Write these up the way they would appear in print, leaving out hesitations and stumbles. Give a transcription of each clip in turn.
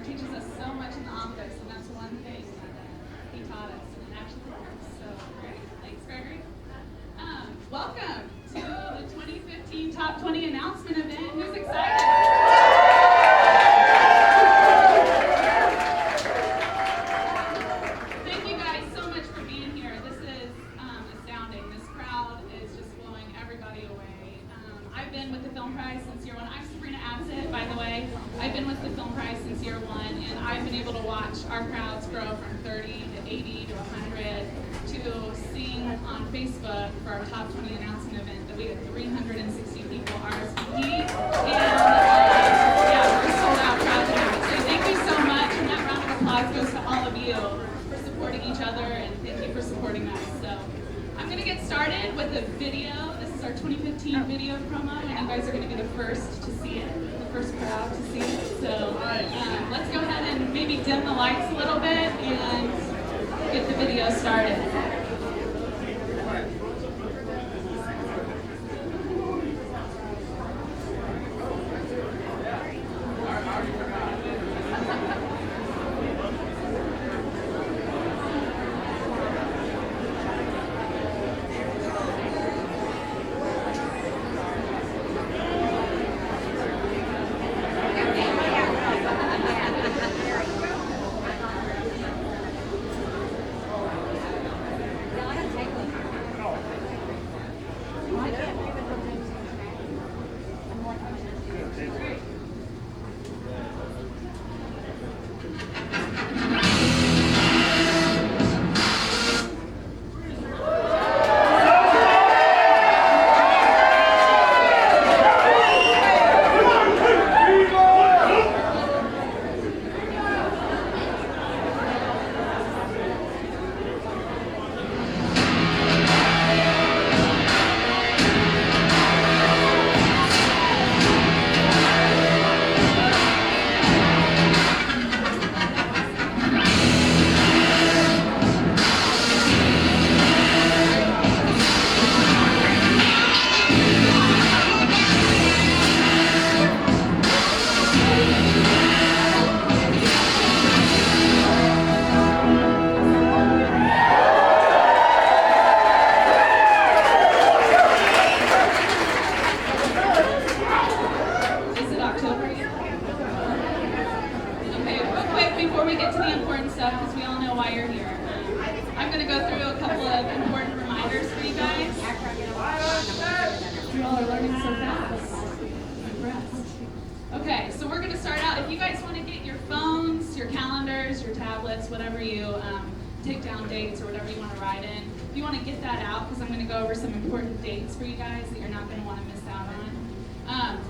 teaches us so much in the office, and that's one thing that he taught us, and it actually works. So great. Thanks, Gregory. Welcome to the 2015 Top 20 announcement event. Who's excited? Thank you guys so much for being here. This is astounding. This crowd is just blowing everybody away. I've been with the Film Prize since year one. I'm Sabrina Absett, by the way. I've been with the Film Prize since year one, and I've been able to watch our crowds grow from 30 to 80 to 100 to seeing on Facebook for our Top 20 announcement event that we had 360 people RSVP, and yeah, we're sold out crowd tonight. So thank you so much, and that round of applause goes to all of you for supporting each other, and thank you for supporting us. So I'm going to get started with a video. This is our 2015 video promo, and you guys are going to be the first to see it, the first crowd to see it. So let's go ahead and maybe dim the lights a little bit and get the video started.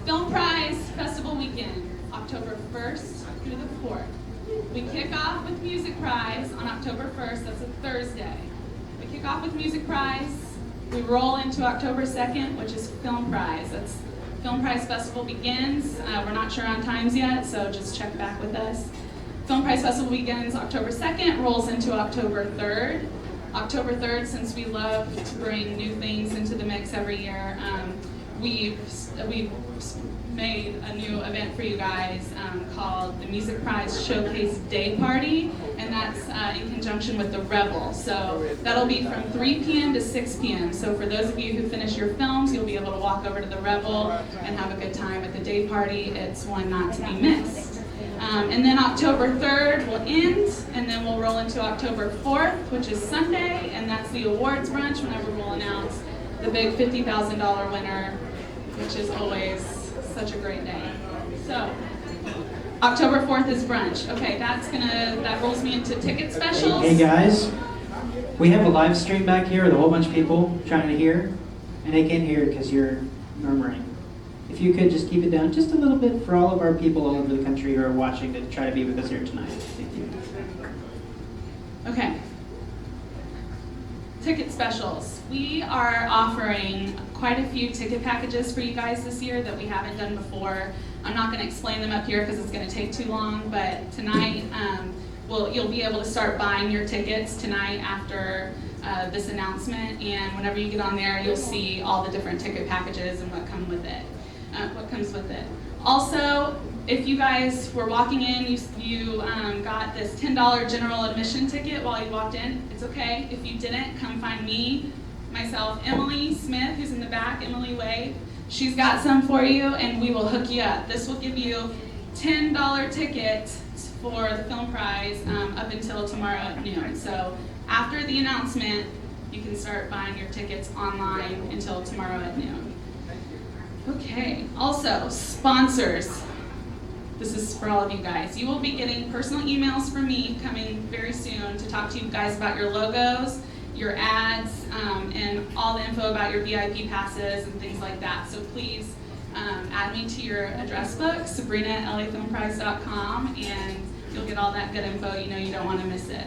Film Prize Festival Weekend, October 1st through the 4th. We kick off with Music Prize on October 1st, that's a Thursday. We kick off with Music Prize, we roll into October 2nd, which is Film Prize. That's Film Prize Festival begins. We're not sure on times yet, so just check back with us. Film Prize Festival begins October 2nd, rolls into October 3rd. October 3rd, since we love to bring new things into the mix every year, we've made a new event for you guys called the Music Prize Showcase Day Party, and that's in conjunction with the Rebel. So that'll be from 3 p.m. to 6 p.m. So for those of you who finish your films, you'll be able to walk over to the Rebel and have a good time at the day party. It's one not to be missed. And then October 3rd will end, and then we'll roll into October 4th, which is Sunday, and that's the awards brunch, whenever we'll announce the big $50,000 winner, which is always such a great day. So, October 4th is brunch. Okay, that rolls me into ticket specials. Hey guys, we have a live stream back here with a whole bunch of people trying to hear, and they can't hear because you're murmuring. If you could just keep it down just a little bit for all of our people all over the country who are watching to try to be with us here tonight. Thank you. Okay. Ticket specials. We are offering quite a few ticket packages for you guys this year that we haven't done before. I'm not going to explain them up here because it's going to take too long, but tonight you'll be able to start buying your tickets tonight after this announcement, and whenever you get on there, you'll see all the different ticket packages and what come with it. what comes with it. Also, if you guys were walking in, you got this $10 general admission ticket while you walked in, it's okay. If you didn't, come find me, myself, Emily Smith, who's in the back, Emily Wade. She's got some for you, and we will hook you up. This will give you $10 tickets for the film prize up until tomorrow at noon. So after the announcement, you can start buying your tickets online until tomorrow at noon. Okay, also, sponsors. This is for all of you guys. You will be getting personal emails from me coming very soon to talk to you guys about your logos, your ads, and all the info about your VIP passes and things like that. So please add me to your address book, sabrina@lafilmprize.com, and you'll get all that good info. You know you don't want to miss it.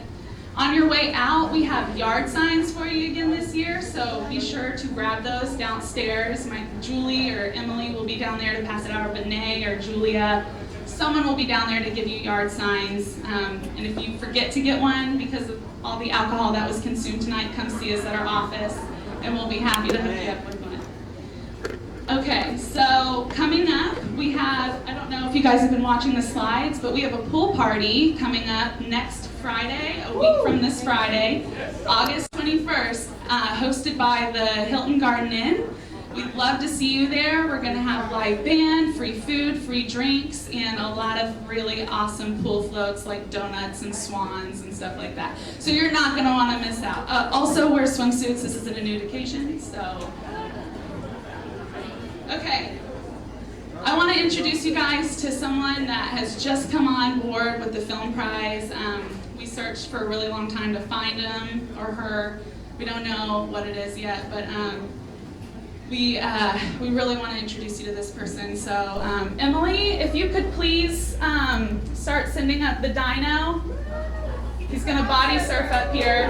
On your way out, we have yard signs for you again this year, so be sure to grab those downstairs. Julie or Emily will be down there to pass it out, or Benet or Julia. Someone will be down there to give you yard signs. And if you forget to get one because of all the alcohol that was consumed tonight, come see us at our office, and we'll be happy to hook you up with one. Okay, so coming up, we have, I don't know if you guys have been watching the slides, but we have a pool party coming up next Friday, a week from this Friday, August 21st, hosted by the Hilton Garden Inn. We'd love to see you there. We're going to have live band, free food, free drinks, and a lot of really awesome pool floats like donuts and swans and stuff like that. So you're not going to want to miss out. Also wear swimsuits. This isn't a nude occasion, so. Okay. I want to introduce you guys to someone that has just come on board with the Film Prize. We searched for a really long time to find him or her. We don't know what it is yet, but we really want to introduce you to this person. So Emily, if you could please start sending up the dino. He's going to body surf up here.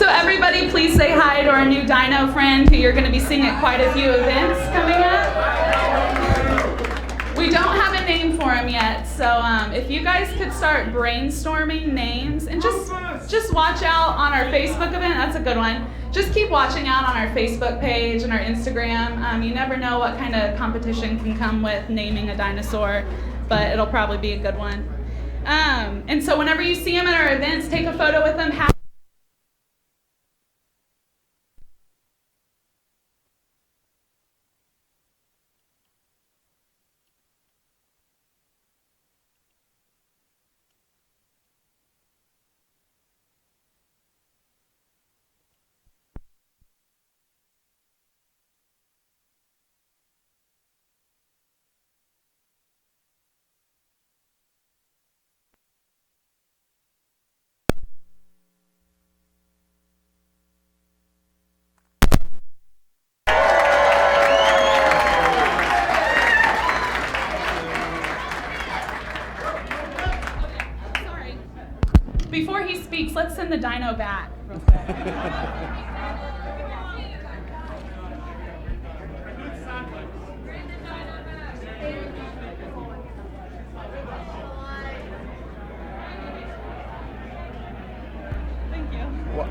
Everybody, please say hi to our new dino friend who you're going to be seeing at quite a few events coming up. We don't have a name for him yet, so if you guys could start brainstorming names and just watch out on our Facebook event. That's a good one. Just keep watching out on our Facebook page and our Instagram. You never know what kind of competition can come with naming a dinosaur, but it'll probably be a good one. And so whenever you see him at our events, take a photo with him. Before he speaks, let's send the dino back real quick. Thank you. Well,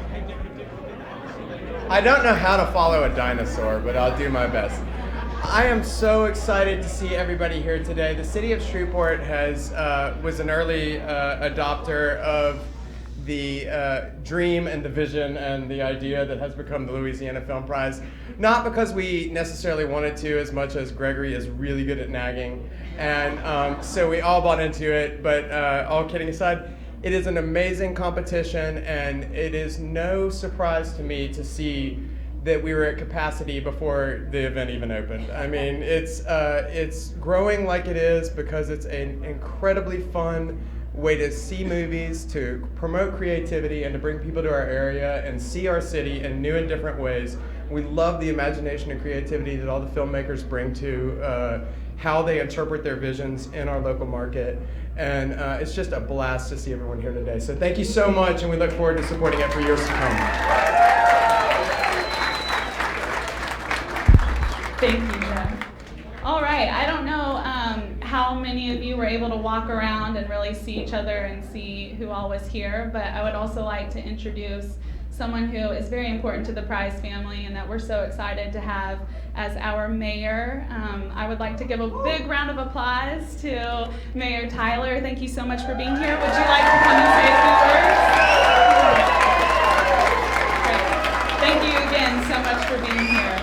I don't know how to follow a dinosaur, but I'll do my best. I am so excited to see everybody here today. The city of Shreveport was an early adopter of the dream and the vision and the idea that has become the Louisiana Film Prize. Not because we necessarily wanted to, as much as Gregory is really good at nagging. And so we all bought into it, but all kidding aside, it is an amazing competition, and it is no surprise to me to see that we were at capacity before the event even opened. I mean, it's growing like it is because it's an incredibly fun way to see movies, to promote creativity, and to bring people to our area and see our city in new and different ways. We love the imagination and creativity that all the filmmakers bring to how they interpret their visions in our local market. And it's just a blast to see everyone here today. So thank you so much, and we look forward to supporting it for years to come. Thank you, Jeff. All right, I don't know how many of you were able to walk around and really see each other and see who all was here, but I would also like to introduce someone who is very important to the Prize family and that we're so excited to have as our mayor. I would like to give a big round of applause to Mayor Tyler. Thank you so much for being here. Would you like to come and say a few words? Great. Thank you again so much for being here.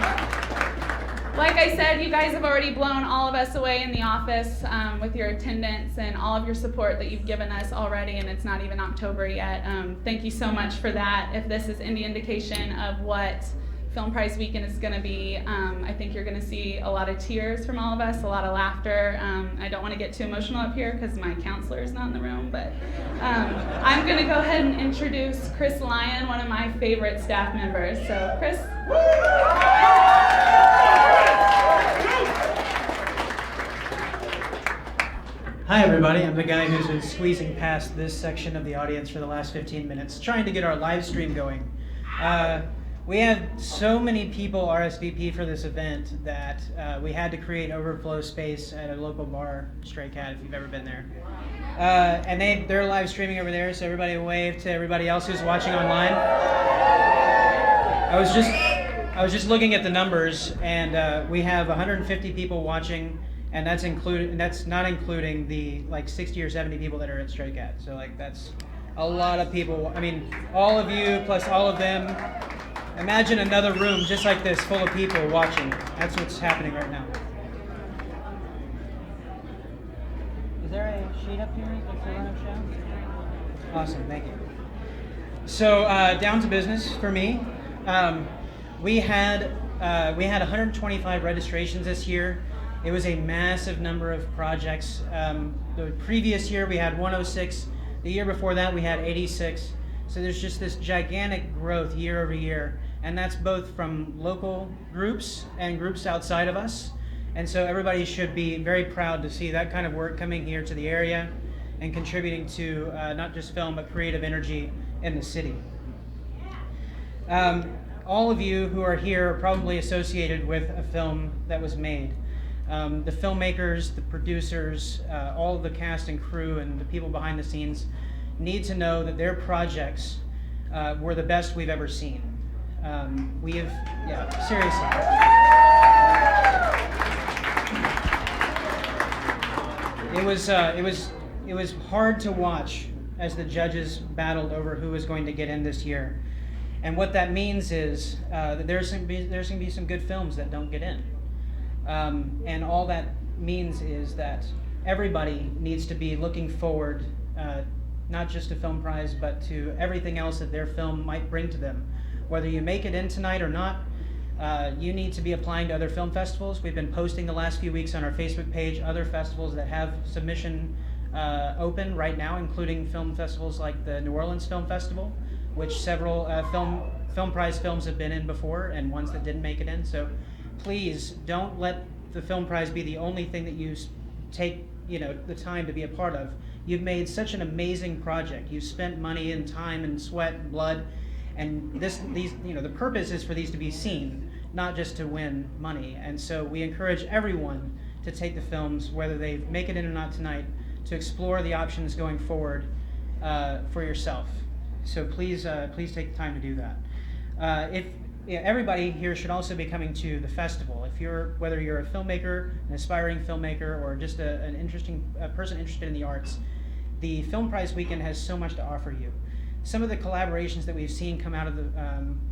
Like I said, you guys have already blown all of us away in the office with your attendance and all of your support that you've given us already, and it's not even October yet. Thank you so much for that. If this is any indication of what Film Prize Weekend is going to be, I think you're going to see a lot of tears from all of us, a lot of laughter. I don't want to get too emotional up here because my counselor is not in the room, but I'm going to go ahead and introduce Chris Lyon, one of my favorite staff members. So, Chris. Hi everybody, I'm the guy who's been squeezing past this section of the audience for the last 15 minutes, trying to get our live stream going. We had so many people RSVP for this event that we had to create overflow space at a local bar, Stray Cat, if you've ever been there. And they're live streaming over there, so everybody wave to everybody else who's watching online. I was just looking at the numbers, and we have 150 people watching. And that's not including the like 60 or 70 people that are at Stray Cat. So like that's a lot of people. I mean, all of you plus all of them. Imagine another room just like this full of people watching. That's what's happening right now. Is there a sheet up here that's a run-up show? Awesome, thank you. So down to business for me. We had 125 registrations this year. It was a massive number of projects. The previous year we had 106. The year before that we had 86. So there's just this gigantic growth year over year. And that's both from local groups and groups outside of us. And so everybody should be very proud to see that kind of work coming here to the area and contributing to not just film, but creative energy in the city. All of you who are here are probably associated with a film that was made. The filmmakers, the producers, all of the cast and crew and the people behind the scenes need to know that their projects were the best we've ever seen. Seriously. It was hard to watch as the judges battled over who was going to get in this year. And what that means is that there's going to be some good films that don't get in. And all that means is that everybody needs to be looking forward, not just to Film Prize, but to everything else that their film might bring to them. Whether you make it in tonight or not, you need to be applying to other film festivals. We've been posting the last few weeks on our Facebook page other festivals that have submission open right now, including film festivals like the New Orleans Film Festival, which several Film Prize films have been in before, and ones that didn't make it in. So please don't let the Film Prize be the only thing that you take, the time to be a part of. You've made such an amazing project. You've spent money and time and sweat and blood, and the purpose is for these to be seen, not just to win money. And so we encourage everyone to take the films, whether they make it in or not tonight, to explore the options going forward for yourself. So please take the time to do that. Everybody here should also be coming to the festival. Whether you're a filmmaker, an aspiring filmmaker, or just a person interested in the arts, the Film Prize Weekend has so much to offer you. Some of the collaborations that we've seen come out of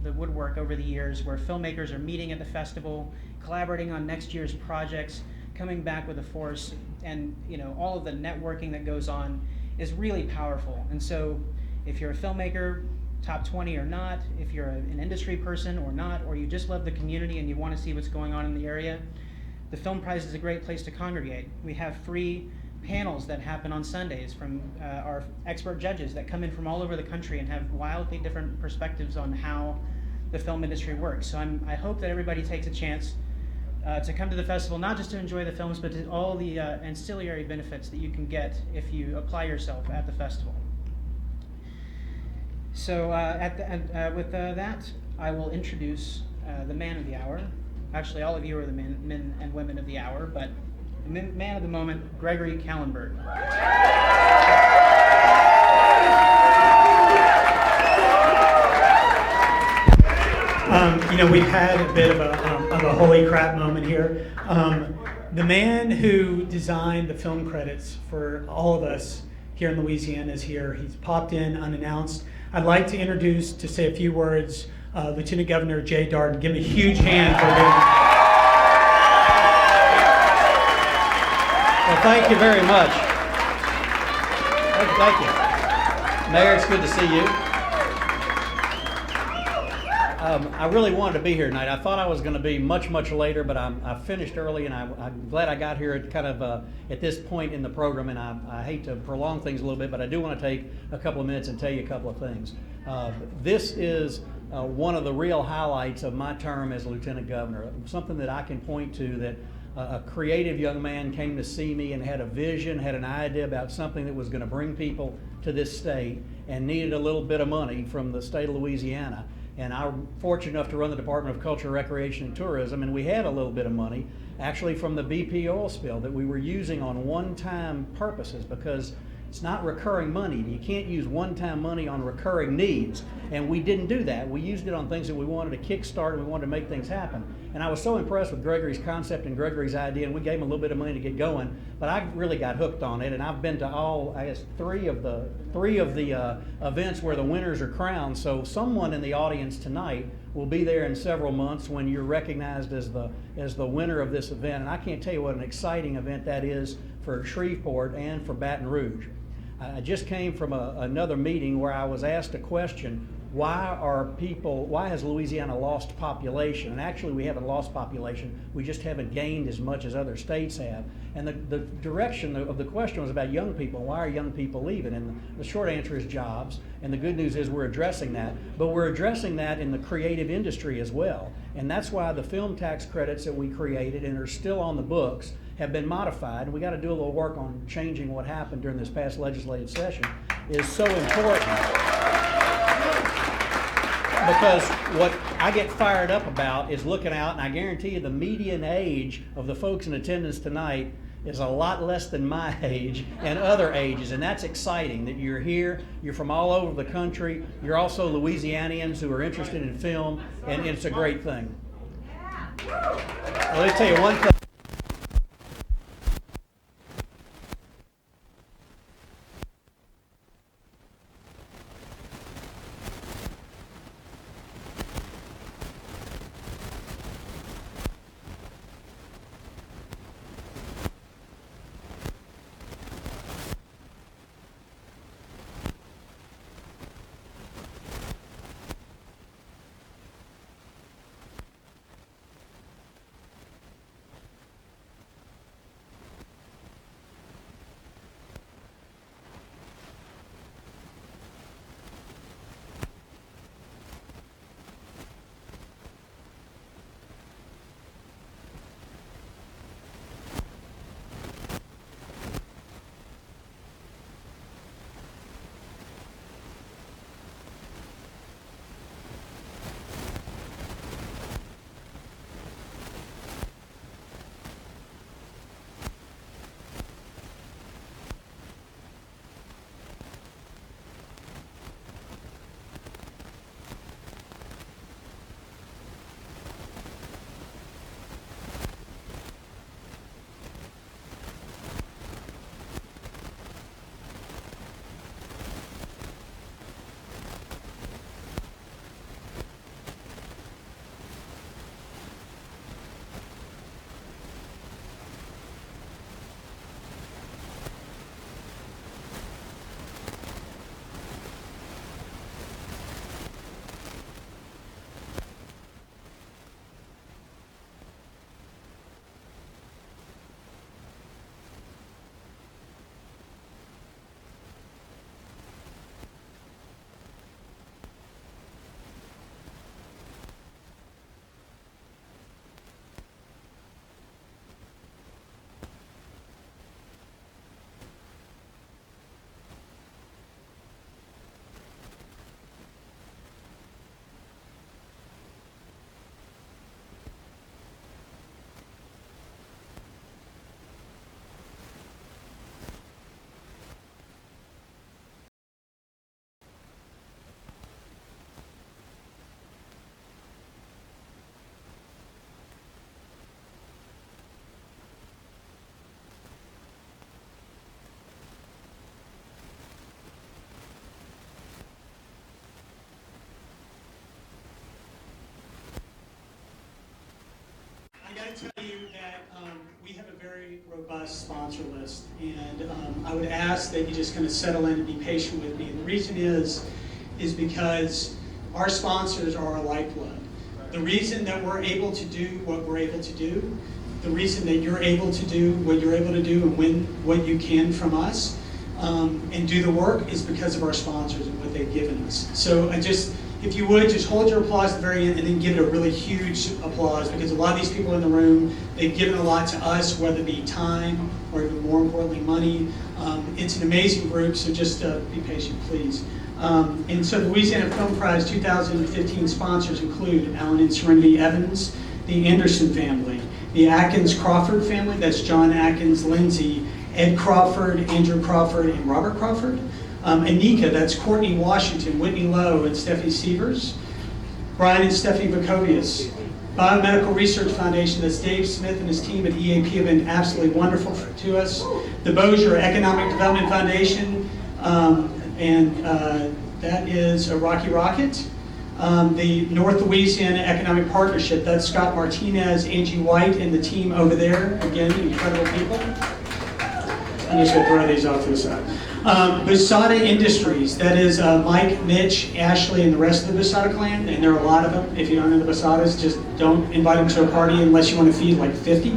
the woodwork over the years, where filmmakers are meeting at the festival, collaborating on next year's projects, coming back with a force, and all of the networking that goes on is really powerful. And so, if you're a filmmaker, top 20 or not, if you're an industry person or not, or you just love the community and you want to see what's going on in the area, the Film Prize is a great place to congregate. We have free panels that happen on Sundays from our expert judges that come in from all over the country and have wildly different perspectives on how the film industry works. So I hope that everybody takes a chance to come to the festival, not just to enjoy the films, but to all the ancillary benefits that you can get if you apply yourself at the festival. So with that, I will introduce the man of the hour. Actually, all of you are the men and women of the hour, but the man of the moment, Gregory Kallenberg. We've had a bit of a holy crap moment here. The man who designed the film credits for all of us here in Louisiana is here. He's popped in unannounced. I'd like to introduce, to say a few words, Lieutenant Governor Jay Darden. Give him a huge hand for doing Well, thank you very much. Thank you. Mayor, it's good to see you. I really wanted to be here tonight. I thought I was going to be much later, but I finished early, and I'm glad I got here at kind of at this point in the program, and I hate to prolong things a little bit, but I do want to take a couple of minutes and tell you a couple of things. This is one of the real highlights of my term as Lieutenant Governor, something that I can point to, that a creative young man came to see me and had a vision, had an idea about something that was going to bring people to this state and needed a little bit of money from the state of Louisiana. And I'm fortunate enough to run the Department of Culture, Recreation, and Tourism, and we had a little bit of money, actually from the BP oil spill, that we were using on one-time purposes, because it's not recurring money. You can't use one-time money on recurring needs. And we didn't do that. We used it on things that we wanted to kickstart and we wanted to make things happen. And I was so impressed with Gregory's concept and Gregory's idea, and we gave him a little bit of money to get going, but I really got hooked on it, and I've been to all, I guess, three of the events where the winners are crowned. So someone in the audience tonight will be there in several months when you're recognized as the winner of this event. And I can't tell you what an exciting event that is for Shreveport and for Baton Rouge. I just came from another meeting where I was asked a question: why has Louisiana lost population? And actually, we haven't lost population, we just haven't gained as much as other states have. And the direction of the question was about young people. Why are young people leaving? And the short answer is jobs. And the good news is we're addressing that. But we're addressing that in the creative industry as well. And that's why the film tax credits that we created and are still on the books have been modified. And we got to do a little work on changing what happened during this past legislative session is so important. Because what I get fired up about is looking out, and I guarantee you the median age of the folks in attendance tonight is a lot less than my age and other ages, and that's exciting that you're here, you're from all over the country, you're also Louisianians who are interested in film, and it's a great thing. Let me tell you one thing. tell you that we have a very robust sponsor list, and I would ask that you just kind of settle in and be patient with me. And the reason is because our sponsors are our lifeblood. The reason that we're able to do what we're able to do, the reason that you're able to do what you're able to do and win what you can from us, and do the work is because of our sponsors and what they've given us. So if you would, just hold your applause at the very end and then give it a really huge applause, because a lot of these people in the room, they've given a lot to us, whether it be time or even more importantly, money. It's an amazing group, so just be patient, please. And so the Louisiana Film Prize 2015 sponsors include Alan and Serenity Evans, the Anderson family, the Atkins Crawford family, that's John Atkins, Lindsay, Ed Crawford, Andrew Crawford, and Robert Crawford. Anika, that's Courtney Washington, Whitney Lowe, and Steffi Sievers. Brian and Steffi Vakovius. Biomedical Research Foundation, that's Dave Smith and his team at EAP have been absolutely wonderful to us. The Bossier Economic Development Foundation, that is a Rocky Rocket. The North Louisiana Economic Partnership, that's Scott Martinez, Angie White, and the team over there. Again, incredible people. I'm just going to throw these off to the side. Basada Industries, that is Mike, Mitch, Ashley, and the rest of the Basada clan, and there are a lot of them. If you don't know the Basadas, just don't invite them to a party unless you want to feed like 50.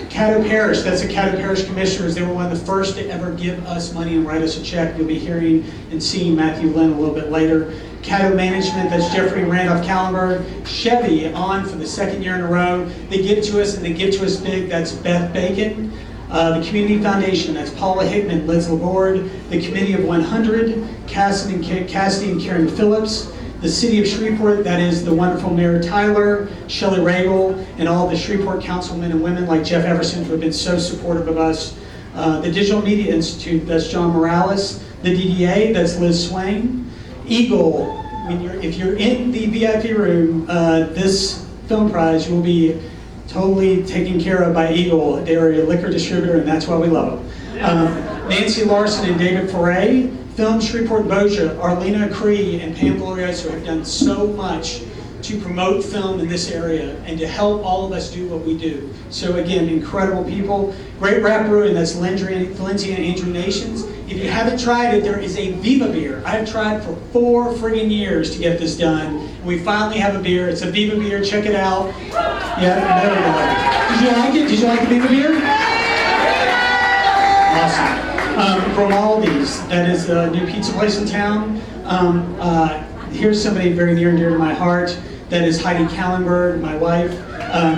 Caddo Parish, that's the Caddo Parish Commissioners. They were one of the first to ever give us money and write us a check. You'll be hearing and seeing Matthew Lynn a little bit later. Caddo Management, that's Jeffrey and Randolph Kallenberg. Chevy, on for the second year in a row. They give to us, and they give to us big. That's Beth Bacon. The Community Foundation, that's Paula Hickman, Liz Laborde. The Committee of 100, Cassidy and Karen Phillips. The City of Shreveport, that is the wonderful Mayor Tyler, Shelley Ragel, and all the Shreveport councilmen and women like Jeff Everson who have been so supportive of us. The Digital Media Institute, that's John Morales. The DDA, that's Liz Swain. Eagle, if you're in the VIP room, this film prize, you will be totally taken care of by Eagle. They are a liquor distributor, and that's why we love them. Nancy Larson and David Foray. Film Shreveport Bossier, Arlena Cree and Pam Glorioso have done so much to promote film in this area and to help all of us do what we do. So again, incredible people. Great Rap Brewing, that's Lindsay and Andrew Nations. If you haven't tried it, there is a Viva beer. I've tried for 4 friggin' years to get this done. And we finally have a beer. It's a Viva beer. Check it out. Yeah, there we go. Did you like it? Did you like the Viva beer? Awesome. Grimaldi's, that is the new pizza place in town. Here's somebody very near and dear to my heart. That is Heidi Kallenberg, my wife.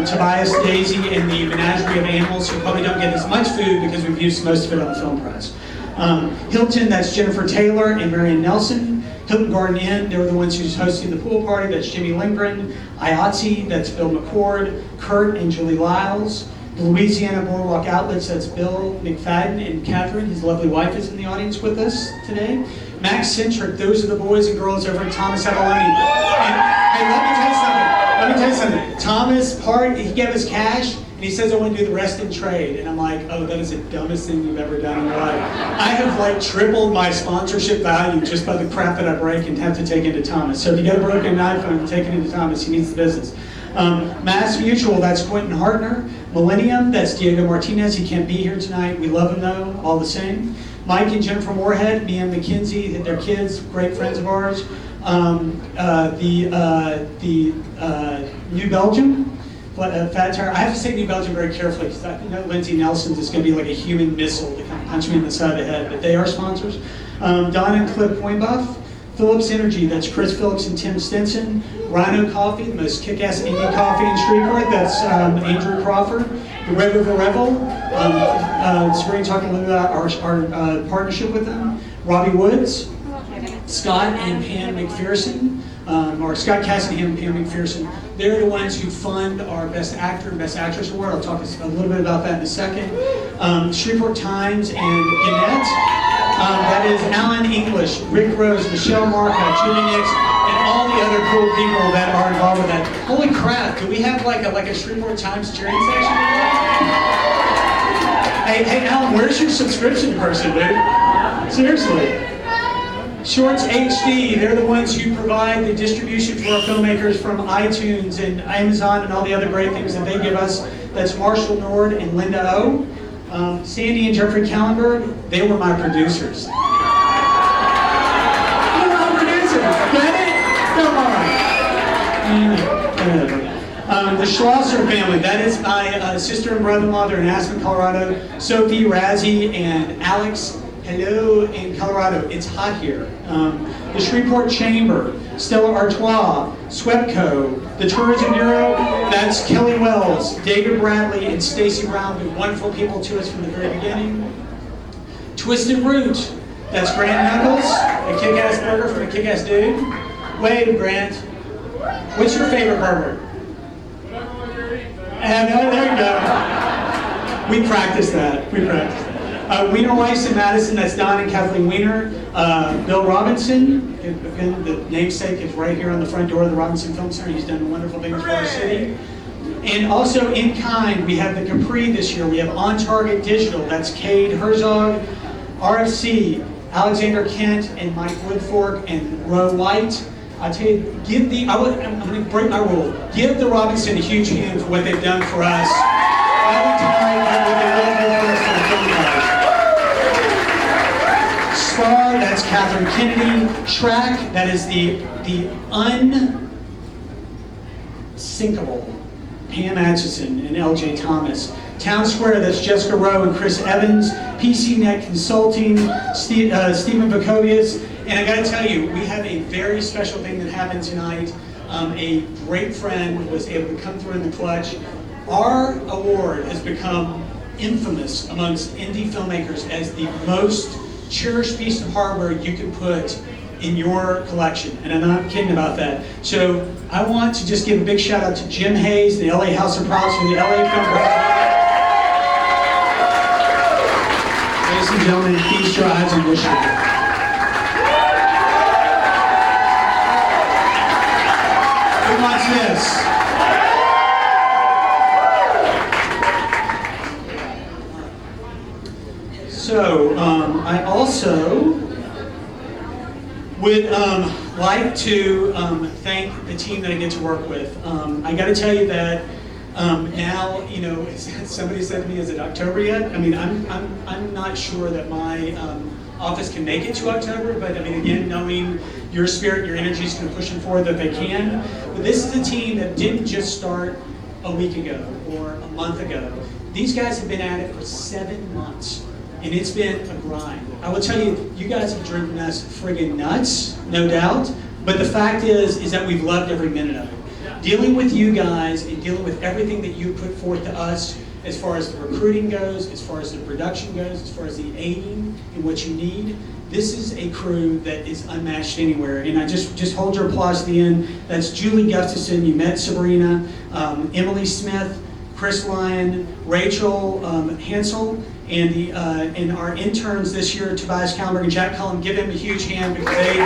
Tobias, Daisy, and the Menagerie of Animals, who probably don't get as much food because we've used most of it on the film prize. Hilton, that's Jennifer Taylor and Marion Nelson. Hilton Garden Inn, they were the ones who's hosting the pool party. That's Jimmy Lindgren. IATSE, that's Bill McCord. Kurt and Julie Lyles. The Louisiana Boardwalk Outlets, that's Bill McFadden and Catherine. His lovely wife is in the audience with us today. Max Centric, those are the boys and girls over at Thomas Abalone. And hey, let me tell you something. Thomas, he gave us cash, and he says, I want to do the rest in trade. And I'm like, oh, that is the dumbest thing you've ever done in your life. I have like tripled my sponsorship value just by the crap that I break and have to take into Thomas. So if you got a broken iPhone, take it into Thomas. He needs the business. Mass Mutual, that's Quentin Hartner. Millennium, that's Diego Martinez. He can't be here tonight. We love him though, all the same. Mike and Jennifer Moorhead, Mia McKenzie, their kids, great friends of ours. New Belgium, Fat Tire. I have to say New Belgium very carefully because I know Lindsay Nelson's is going to be like a human missile to kind of punch me in the side of the head, but they are sponsors. Don and Cliff Poinbuff. Phillips Energy, that's Chris Phillips and Tim Stinson. Rhino Coffee, the most kick-ass indie coffee in Shreveport, that's Andrew Crawford. The Red River Revel, so we're going to talk a little bit about our partnership with them. Robbie Woods, Scott and Pam McPherson, or Scott Cassidy and Pam McPherson. They're the ones who fund our Best Actor and Best Actress Award. I'll talk a little bit about that in a second. Shreveport Times and Gannett. That is Alan English, Rick Rose, Michelle Marca, Julie Nix, and all the other cool people that are involved with that. Holy crap, do we have like a Shreveport Times cheering section? Hey Alan, where's your subscription person, dude? Seriously. Shorts HD, they're the ones who provide the distribution for our filmmakers from iTunes and Amazon and all the other great things that they give us. That's Marshall Nord and Linda O. Sandy and Jeffrey Kallenberg, they were my producers. They were my producers, get it? Come on. The Schlosser family, that is my sister and brother-in-law. They're in Aspen, Colorado. Sophie, Razzie, and Alex. Hello in Colorado. It's hot here. The Shreveport Chamber, Stella Artois, Swepco, the Tourism Bureau, that's Kelly Wells, David Bradley, and Stacy Brown, been wonderful people to us from the very beginning. Twisted Root, that's Grant Knuckles, a kick-ass burger from a kick-ass dude. Wave, Grant. What's your favorite burger? And there you go. We practiced that. Wiener Weiss in Madison, that's Don and Kathleen Wiener. Bill Robinson, again, the namesake is right here on the front door of the Robinson Film Center. He's done wonderful things for our city. And also in kind, we have the Capri this year. We have On Target Digital, that's Cade Herzog, RFC, Alexander Kent, and Mike Woodfork, and Roe White. I'll tell you, I'm going to break my rule. Give the Robinson a huge hand for what they've done for us. Every time, what they really do for us for the film prize. Star, that's Catherine Kennedy. Track, that is the unsinkable Pam Atchison and LJ Thomas. Town Square, that's Jessica Rowe and Chris Evans. PC Net Consulting, Stephen Bakovius. And I gotta tell you, we have a very special thing that happened tonight. A great friend was able to come through in the clutch. Our award has become infamous amongst indie filmmakers as the most cherished piece of hardware you can put in your collection, and I'm not kidding about that. So I want to just give a big shout out to Jim Hayes, the LA House of Props for the LA Film Prize. Ladies and gentlemen, feast your eyes on this year. Who wants this? So, I also would like to thank the team that I get to work with. I got to tell you that now, you know, somebody said to me, "Is it October yet?" I mean, I'm not sure that my office can make it to October, but I mean, again, knowing your spirit, your energy is going to push them forward that they can. But this is a team that didn't just start a week ago or a month ago. These guys have been at it for 7 months. And it's been a grind. I will tell you, you guys have driven us friggin' nuts, no doubt. But the fact is that we've loved every minute of it. Dealing with you guys and dealing with everything that you put forth to us, as far as the recruiting goes, as far as the production goes, as far as the aiding and what you need, this is a crew that is unmatched anywhere. And I just hold your applause to the end. That's Julie Gustafson. You met Sabrina, Emily Smith, Chris Lyon, Rachel Hansel. And our interns this year, Tobias Kallenberg and Jack Cullen, give them a huge hand because they...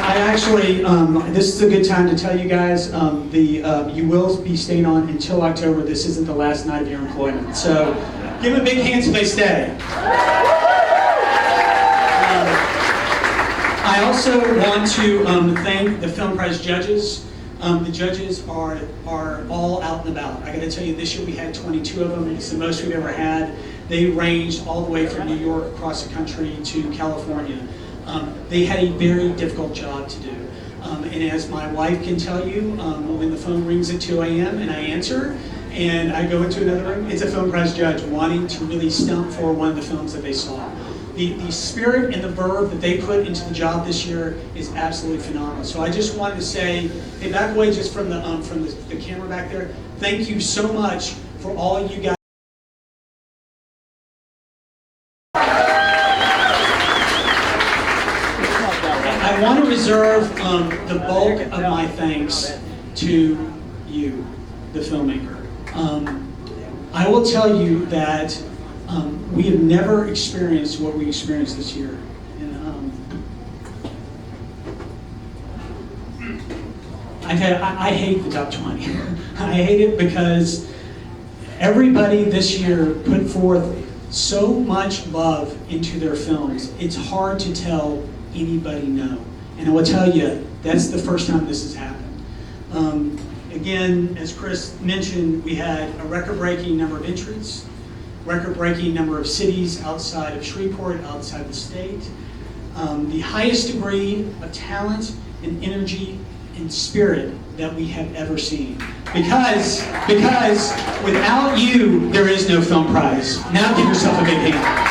I actually, this is a good time to tell you guys, you will be staying on until October. This isn't the last night of your employment. So give them a big hand so they stay. I also want to thank the Film Prize judges. The judges are all out and about. I got to tell you, this year we had 22 of them. It's the most we've ever had. They ranged all the way from New York across the country to California. They had a very difficult job to do. And as my wife can tell you, when the phone rings at 2 a.m. and I answer, and I go into another room, it's a Film Prize judge wanting to really stump for one of the films that they saw. The spirit and the verve that they put into the job this year is absolutely phenomenal. So I just wanted to say, hey, back away just from the camera back there, thank you so much for all you guys. I want to reserve the bulk of my thanks to you, the filmmaker. I will tell you that we have never experienced what we experienced this year. And, I hate the top 20. I hate it because Everybody this year put forth so much love into their films. It's hard to tell anybody no. And I will tell you, that's the first time this has happened. Again, as Chris mentioned, we had a record-breaking number of entries, record-breaking number of cities outside of Shreveport, outside the state. The highest degree of talent and energy and spirit that we have ever seen. Because without you, there is no film prize. Now give yourself a big hand.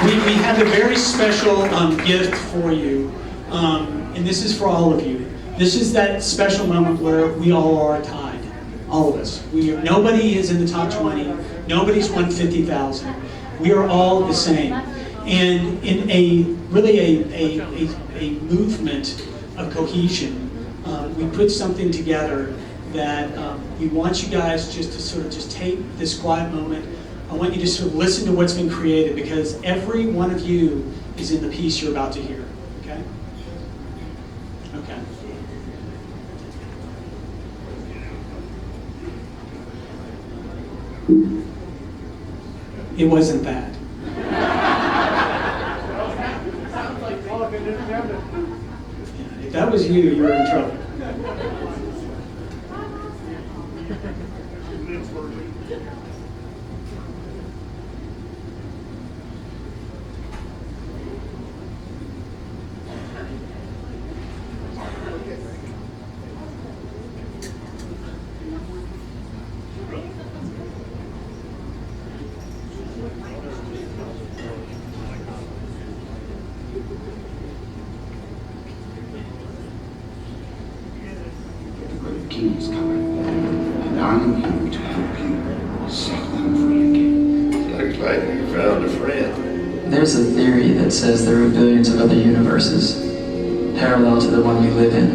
We have a very special gift for you, and this is for all of you. This is that special moment where we all are tied, all of us. Nobody is in the top 20. Nobody's won 50,000. We are all the same. And in a movement of cohesion, we put something together that we want you guys just to sort of just take this quiet moment. I want you to sort of listen to what's been created, because every one of you is in the piece you're about to hear. Okay? Okay. It wasn't that. Yeah, if that was you, you were in trouble. King's coming, and I'm here to help you set them free again. Looks like you found a friend. There's a theory that says there are billions of other universes parallel to the one you live in,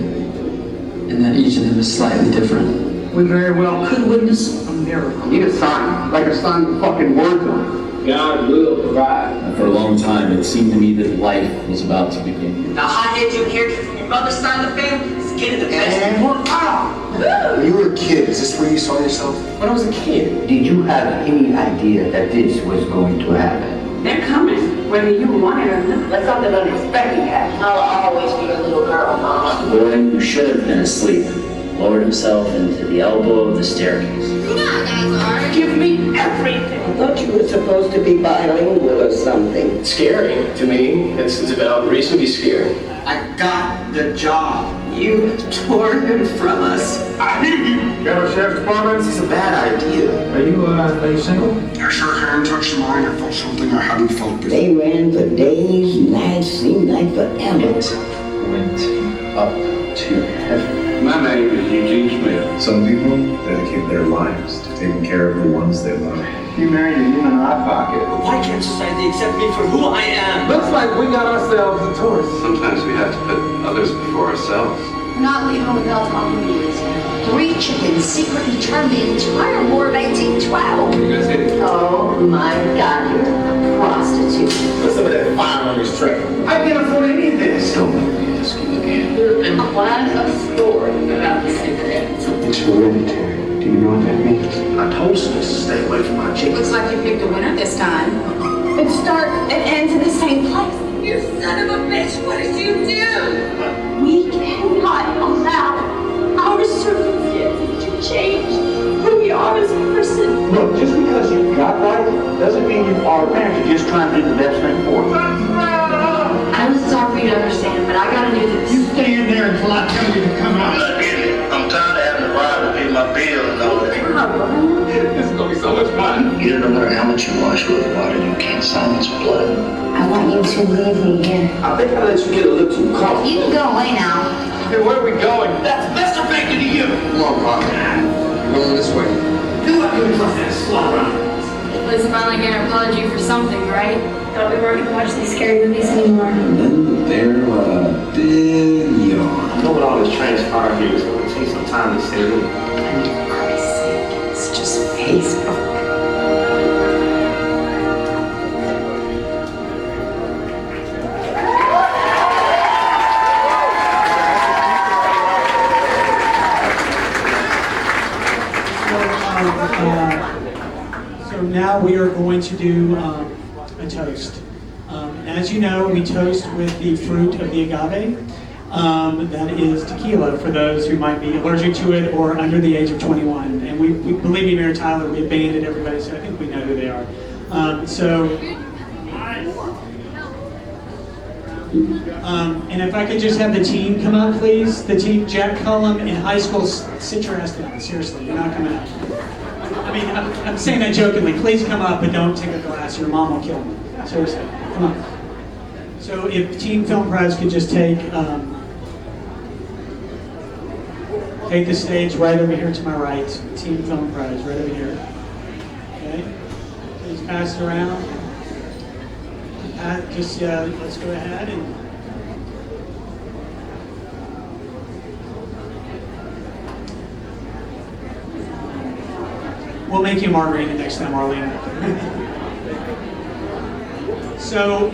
and that each of them is slightly different. We very well could witness a miracle. Need a sign, like a sign of fucking word. God will provide. For a long time, it seemed to me that life was about to begin. Now, hothead you inherited from your mother's side of the family is getting the best. And we're out. When you were a kid, is this where you saw yourself? When I was a kid, Did you have any idea that this was going to happen? They're coming, whether you want it or not. Let something unexpected happen. I'll always be a little girl, Mama. The boy who should have been asleep lowered himself into the elbow of the staircase. You know how guys are. Give me everything. I thought you were supposed to be bilingual or something. scary to me. It's about reason to be scared. I got the job. You tore him from us. I hear you. Got a sheriff's department? This is a bad idea. Are you single? I sure can touch mine. I felt something I hadn't felt before. They ran for days, nights, seemed like forever. Went up to heaven. My name is Eugene Smith. Some people dedicate their lives to taking care of the ones they love. You married a human eye pocket. Why can't society accept me for who I am? Looks like we got ourselves a tourist. Sometimes we have to put others before ourselves. We're not leaving without talking to you. 3 chickens secretly turned the entire war of 1812. You guys hate it? Oh my God, you're a prostitute. Put some of that fire on his track. I can't afford any of this. Don't make me ask you again. You've been quite a story about the cigarettes. It's hereditary. Do you know what that means? I told Smith to stay away from my chicken. Looks like you picked a winner this time. It starts and ends in the same place. You son of a bitch, what did you do? We cannot allow our circumstances to change who we are as a person. Look, just because you got right doesn't mean you are wrong. You're just trying to do the best thing for you. I was sorry for you to understand, but I gotta do this. You stay in there until I tell you to come out. I'm tired of having to ride to pay my bill and all that. This is gonna be so much fun. You know, no matter how much you wash with water, you can't silence blood. I want you to leave me here. I think I let you get a little too comfortable. You can go away now. Hey, where are we going? That's Mr. Bacon to you. Come on, Pop. We're going this way. You like to trust that slaughter. Let's finally get an apology for something, right? Thought we weren't gonna watch these scary movies anymore. And there a big yawn. I know what all this transpired here is going to take some time to save it. And for Christ's sake, it's just Facebook. now we are going to do a toast. And as you know, we toast with the fruit of the agave. That is tequila for those who might be allergic to it or under the age of 21. And we believe me, Mayor Tyler, we abandoned everybody, so I think we know who they are. And if I could just have the team come up, please. The team, Jack Cullum in high school, sit your ass down. Seriously, you're not coming up. I mean, I'm saying that jokingly. Please come up, but don't take a glass. Your mom will kill me. Seriously, come on. So if Team Film Prize could just take the stage right over here to my right. Team Film Prize, right over here. Okay? Please pass it around. Let's go ahead and we'll make you a margarita next time, Arlene. So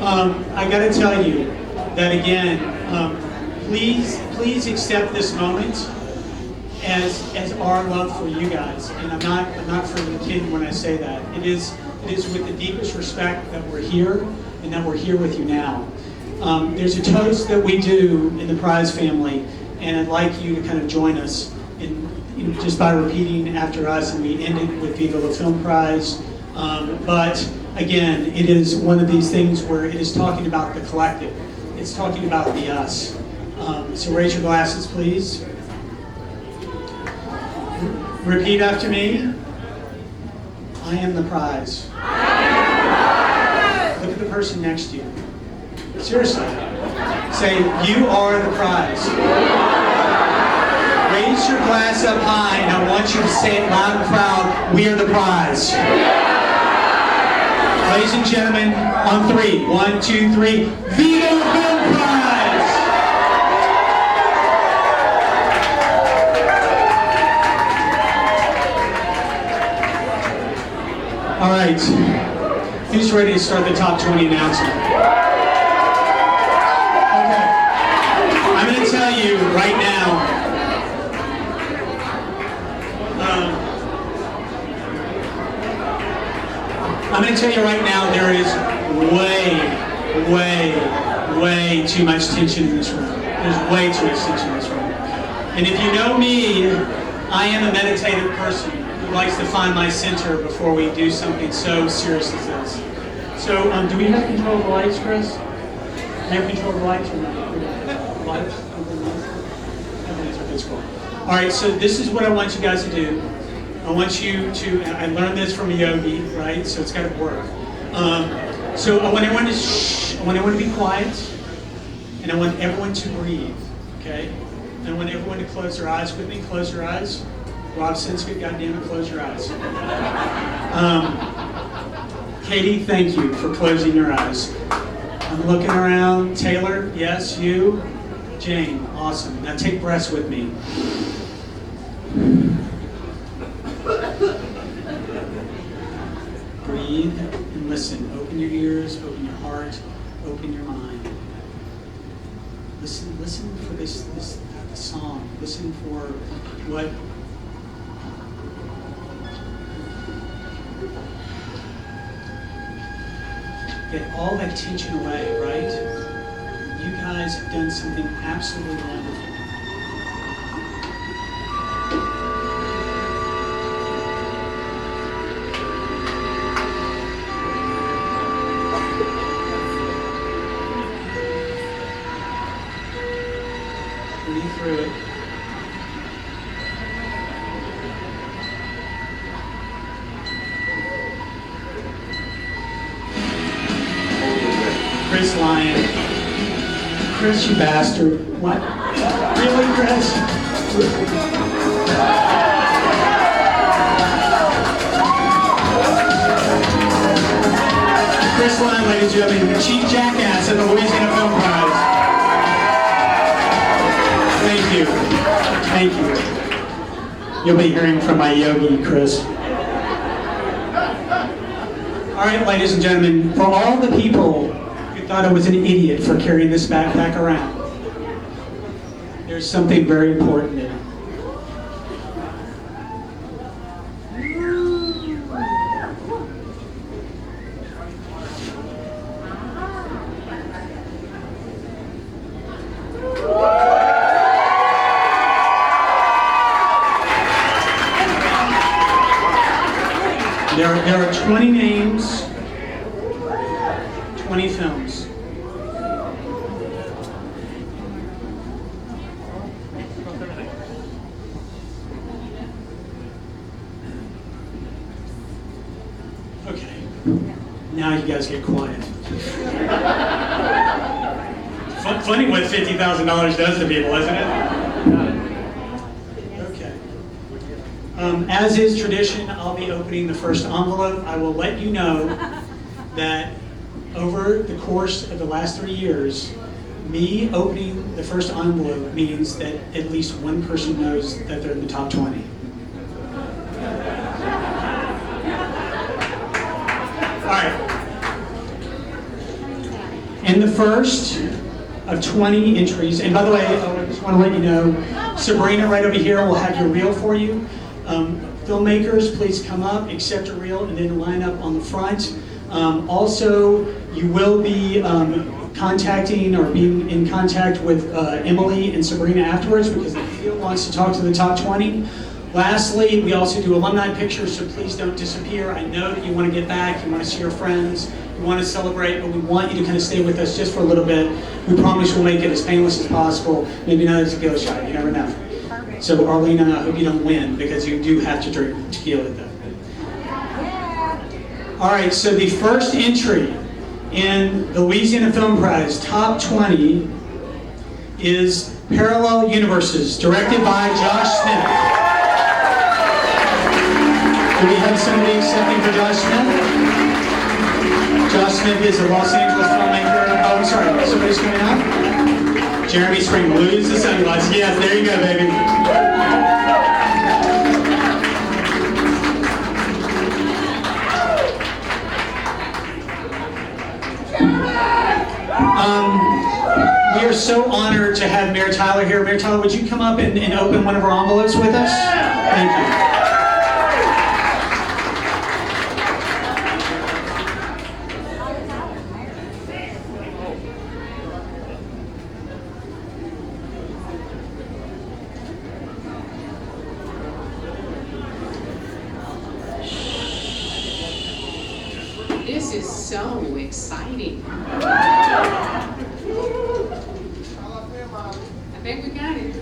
I got to tell you that again. Please accept this moment as our love for you guys, and I'm not kidding when I say that. It is with the deepest respect that we're here, and that we're here with you now. There's a toast that we do in the Prize family, and I'd like you to kind of join us in just by repeating after us, and we end it with Viva la Film Prize. But again, it is one of these things where it is talking about the collective. It's talking about the us. So raise your glasses, please. Repeat after me. I am the prize. Look at the person next to you. Seriously. Say, you are the prize. Raise your glass up high, and I want you to say it loud and proud. We are the prize. Ladies and gentlemen, on 3. 1, 2, 3. Viva la Film Prize! All right, who's ready to start the top 20 announcement? Okay, I'm going to tell you right now, there is way too much tension in this room. There's way too much tension in this room. And if you know me, I am a meditative person who likes to find my center before we do something so serious as this. So, do we have control of the lights, Chris? Do we have control of the lights or not? Lights? Okay, cool. All right, so this is what I want you guys to do. I want you to, I learned this from a yogi, right? So it's got to work. So I want everyone to shh. I want everyone to be quiet. And I want everyone to breathe, okay? And I want everyone to close their eyes with me. Close your eyes. Rob Sinskett, goddammit, close your eyes. Katie, thank you for closing your eyes. I'm looking around. Taylor, yes, you. Jane, awesome. Now take breaths with me. Breathe and listen. Open your ears, open your heart, open your mind. Listen for this song. Listen for what get all that tension away, right? You guys have done something absolutely wonderful. Breathe through it. Chris Lyon. Chris, you bastard. What? Really, Chris? Chris Lyon, ladies and gentlemen, the chief jackass at the Louisiana Film Prize. Thank you. Thank you. You'll be hearing from my yogi, Chris. All right, ladies and gentlemen, for all the people who thought I was an idiot for carrying this backpack around, there's something very important in it. There are 20 names, 20 films. Okay, now you guys get quiet. Funny what $50,000 does to people, isn't it? Okay. As is tradition, I'll be opening the first envelope. I will let you know that over the course of the last 3 years, me opening the first envelope means that at least one person knows that they're in the top 20. All right. In the first of 20 entries, and by the way, I just want to let you know, Sabrina right over here will have your reel for you. Filmmakers, please come up, accept a reel, and then line up on the front. Also, you will be contacting or being in contact with Emily and Sabrina afterwards because the field wants to talk to the top 20. Lastly, we also do alumni pictures, so please don't disappear. I know that you want to get back, you want to see your friends, you want to celebrate, but we want you to kind of stay with us just for a little bit. We promise we'll make it as painless as possible. Maybe not as a tequila shot, you never know. So Arlena, I hope you don't win because you do have to drink tequila though. All right, so the first entry in the Louisiana Film Prize Top 20 is Parallel Universes, directed by Josh Smith. Do we have somebody accepting for Josh Smith? Josh Smith is a Los Angeles filmmaker. Oh, I'm sorry, somebody's coming up? Jeremy Spring, lose the sunglasses. Yes, there you go, baby. We are so honored to have Mayor Tyler here. Mayor Tyler, would you come up and open one of our envelopes with us? Thank you. This is so exciting. I think we got it.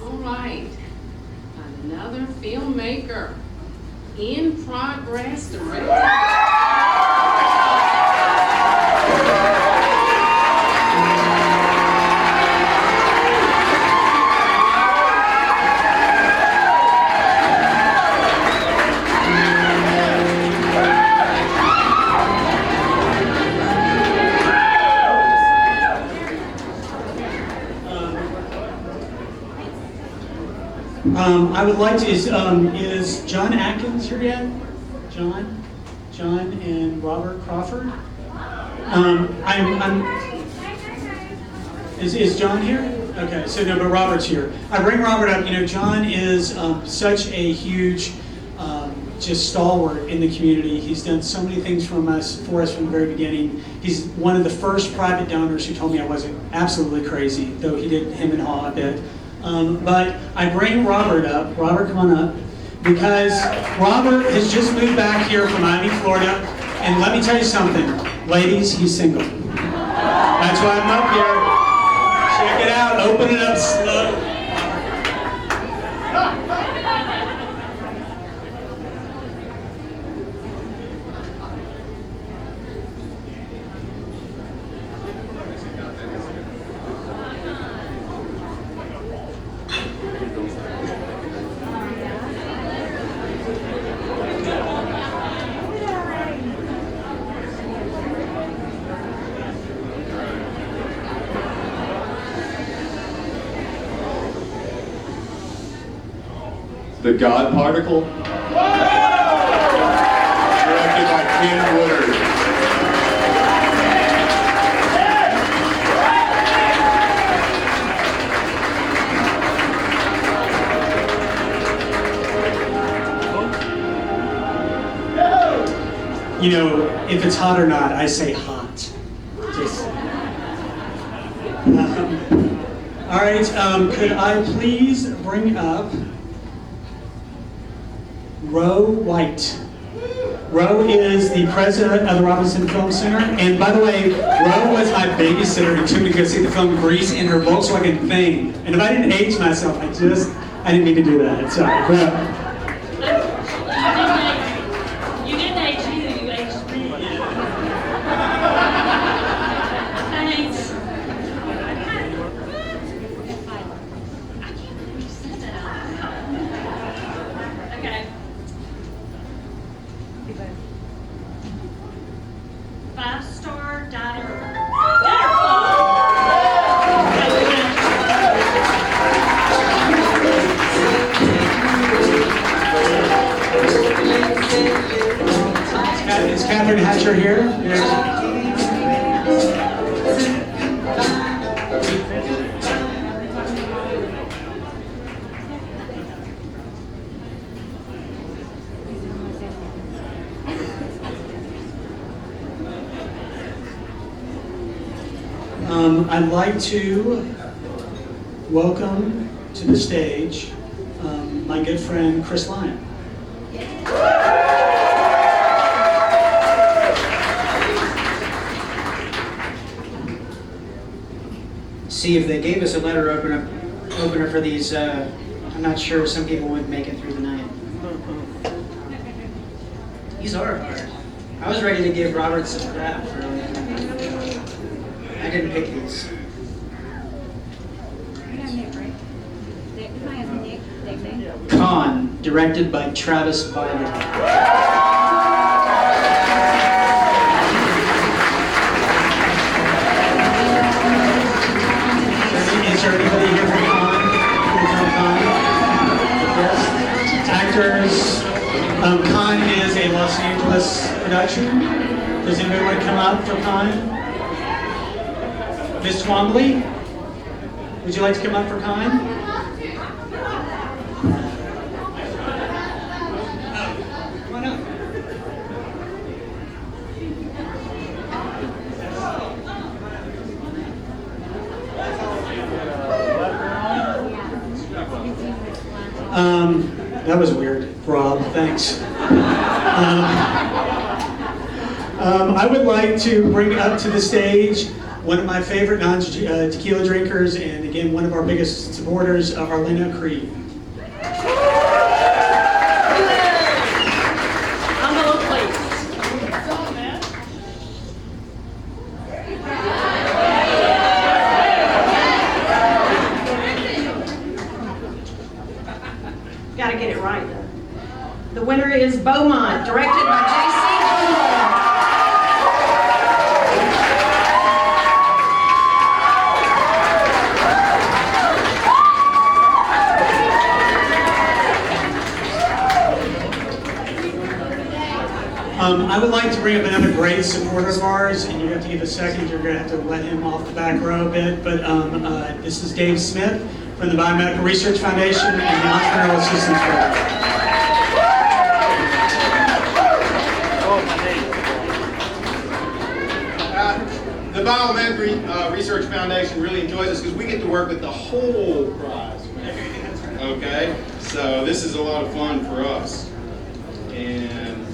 All right. Another filmmaker in progress director. I would like to, is John Atkins here yet? John and Robert Crawford? Is John here? Okay, so no, but Robert's here. I bring Robert up, you know, John is such a huge, just stalwart in the community. He's done so many things for us from the very beginning. He's one of the first private donors who told me I wasn't absolutely crazy, though he did hem and haw a bit. But I bring Robert up. Robert, come on up. Because Robert has just moved back here from Miami, Florida. And let me tell you something. Ladies, he's single. That's why I'm up here. Check it out. Open it up slow. The God Particle, directed by Ken Woodard. You know, if it's hot or not, I say hot. Just, all right, could I please bring up Ro White. Ro is the president of the Robinson Film Center. And by the way, Ro was my babysitter and took me to go see the film Grease in her Volkswagen thing. And if I didn't age myself, I didn't mean to do that. Sorry. You didn't age me, you aged me. Thanks. Okay. 5-star diner. Is Catherine Hatcher here? I'd like to welcome to the stage my good friend Chris Lyon. See, if they gave us a letter opener for these, I'm not sure some people would make it through the night. These are hard. I was ready to give Robert some crap earlier. I didn't pick these. Con, directed by Travis Bible. Is there anybody here from Con? Yes. Actors. Con is a Los Angeles production. Does anybody want to come up for Con? Ms. Twombly, would you like to come up for Con? Come on up. That was weird, Rob. Thanks. I would like to bring up to the stage one of my favorite non-tequila drinkers, and again, one of our biggest supporters, Arlena Creed. I'm a little pleased. Gotta get it right, though. The winner is Beaumont, directed by J.C. Gilmore. I would like to bring up another great supporter of ours, and you have to give a second. You're going to have to let him off the back row a bit. But this is Dave Smith from the Biomedical Research Foundation and the Entrepreneurial Assistance Program. The Biomedical Research Foundation really enjoys this because we get to work with the whole prize. Okay, so this is a lot of fun for us. And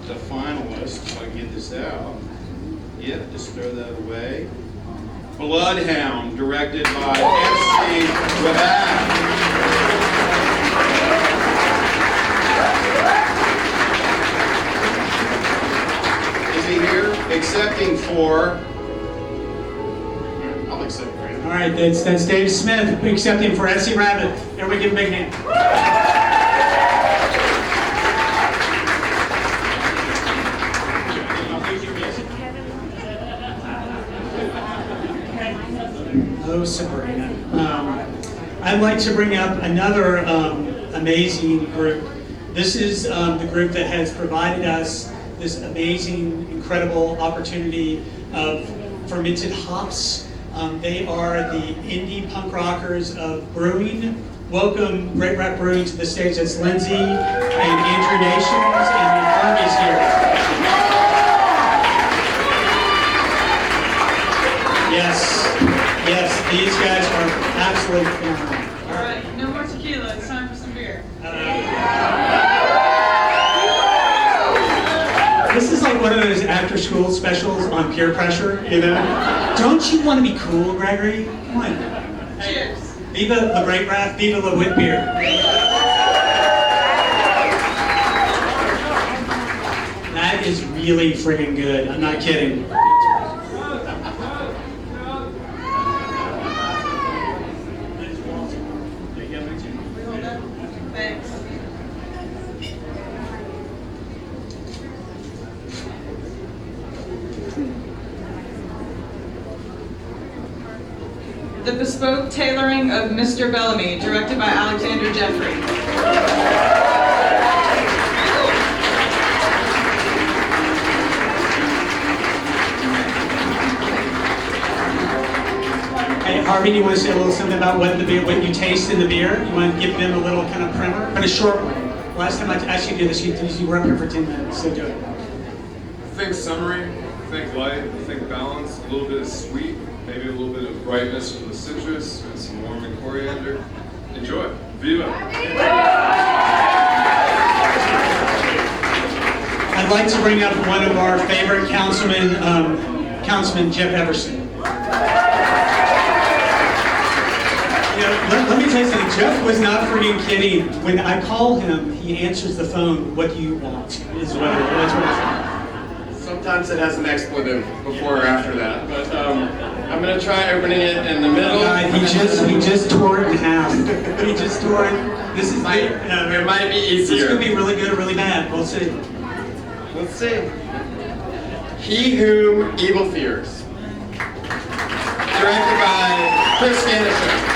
the finalists, if I can get this out. Yep, just throw that away. Bloodhound, directed by FC Rabat. Is he here? Accepting for. I'll accept for him. All right, that's Dave Smith accepting for FC Rabbit. Everybody give him a big hand. Oh, Sabrina. I'd like to bring up another amazing group. This is the group that has provided us this amazing, incredible opportunity of fermented hops. They are the indie punk rockers of brewing. Welcome Great Rap Brewing to the stage. That's Lindsay and Andrew Nations, and Harvey's here. Yes, these guys are absolutely phenomenal. All right, no more tequila. It's time for some beer. like one of those after-school specials on peer pressure, you know? Don't you want to be cool, Gregory? Come on. Cheers. Viva la Great Wrath, viva la wit beer. That is really friggin' good. I'm not kidding. The Bespoke Tailoring of Mr. Bellamy, directed by Alexander Jeffrey. Hey, Harvey, do you want to say a little something about what you taste in the beer? You want to give them a little kind of primer? But a short one. Last time I asked you to do this, you were up here for 10 minutes, so do it. Think summery, think light, think balance, a little bit of sweet, maybe a little bit of brightness from the citrus, and some warming coriander. Enjoy. Viva! I'd like to bring up one of our favorite councilmen, Councilman Jeff Everson. You know, let me tell you something. Jeff was not freaking kidding. When I call him, he answers the phone. What do you want? That's what it is. Sometimes it has an expletive before or after that, but I'm gonna try opening it in the middle. He just tore it in half. He just tore it. This is it might be easier. This could be really good or really bad. We'll see. Let's see. He Whom Evil Fears, directed by Chris Anderson.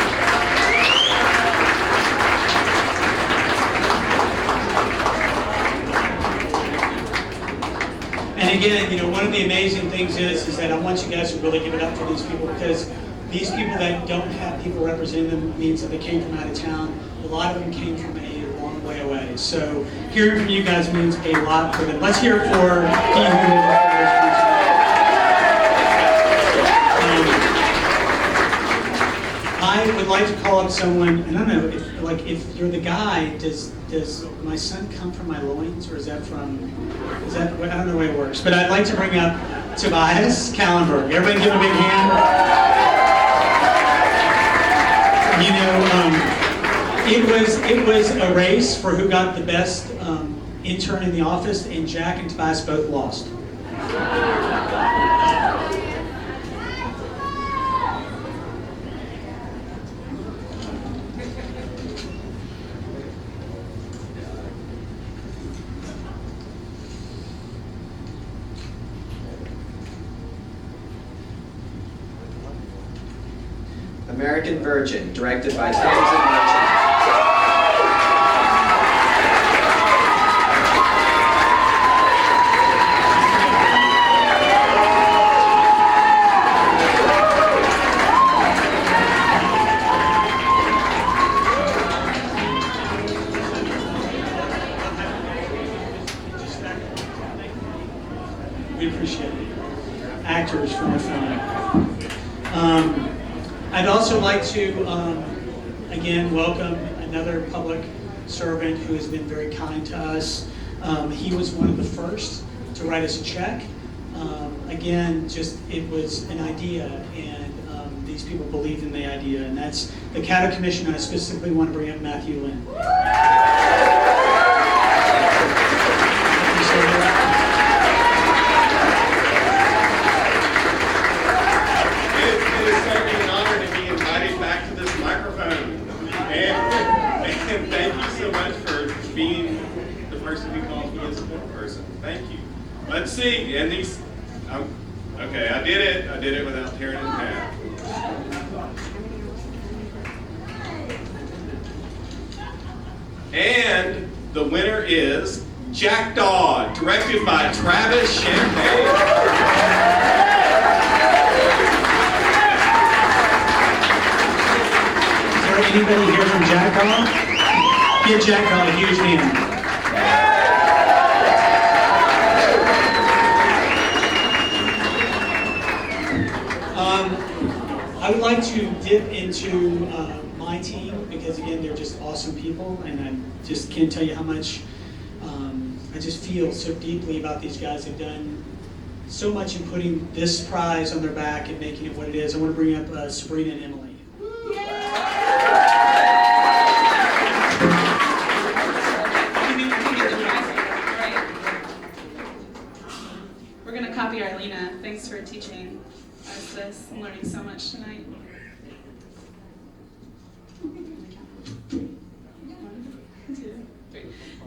And again, you know, one of the amazing things is that I want you guys to really give it up for these people, because these people that don't have people representing them means that they came from out of town. A lot of them came from a long way away. So hearing from you guys means a lot for them. Let's hear it for He Whom Evil Fears. I would like to call up someone, and I don't know, if you're the guy, does my son come from my loins, or is that, I don't know the way it works, but I'd like to bring up Tobias Kallenberg. Everybody give him a big hand. You know, it was a race for who got the best intern in the office, and Jack and Tobias both lost. American Virgin, directed by Townsend Merchant. We appreciate it. Actors from the film. I'd also like to, again, welcome another public servant who has been very kind to us. He was one of the first to write us a check. Again, it was an idea, and these people believed in the idea, and that's the Caddo Commission. I specifically want to bring up Matthew Lynn. And thank you so much for being the person who calls me a support person. Thank you. Let's see. And these, okay, I did it without tearing it in half. And the winner is Jackdaw, directed by Travis Champagne. Anybody here from Jackdaw? Give Jackdaw a huge hand. I would like to dip into my team, because again, they're just awesome people, and I just can't tell you how much I just feel so deeply about these guys. They've done so much in putting this prize on their back and making it what it is. I want to bring up Sabrina and Emily. We're going to copy Arlena. Thanks for teaching us this. I'm learning so much tonight.